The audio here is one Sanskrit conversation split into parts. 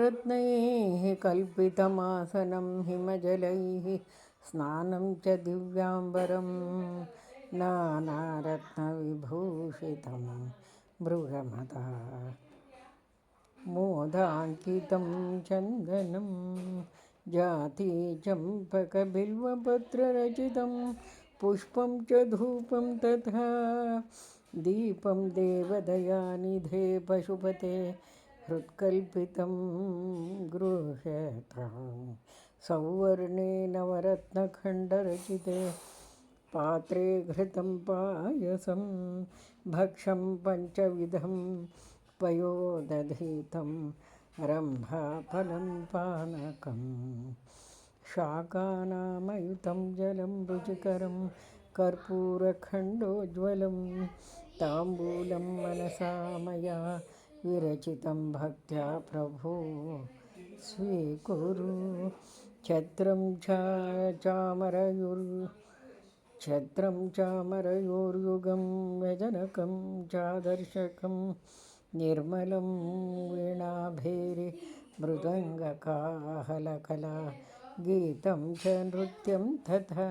रत्नैः कल्पितमासनं हिमजलैः स्नानं च दिव्याम्बरं नानारत्नविभूषितं मृगमदा मोदाङ्कितं चन्दनं जातीचम्पकबिल्वपत्ररचितं पुष्पं च धूपं तथा दीपं देवदयानिधे पशुपते हृत्कल्पितं गृह्यतां सौवर्णे नवरत्नखण्डरचिते पात्रे घृतं पायसं भक्षं पञ्चविधं पयोदधीतं रम्भाफलं पानकं शाकानामयुतं जलं रुचिकरं कर्पूरखण्डोज्ज्वलं ताम्बूलं मनसा मया विरचितं भक्त्या प्रभो स्वीकुरु छत्रं चामरयोर्युगं व्यजनकं चादर्शकं निर्मलं वीणाभेरि मृदङ्गकाहलकला गीतं च नृत्यं तथा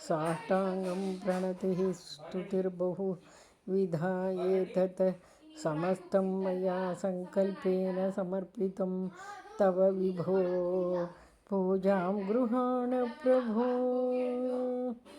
साष्टाङ्गं प्रणतिः स्तुतिर्बहु विधा एतत् समस्तं मया सङ्कल्पेन समर्पितं तव विभो पूजां गृहाण प्रभो।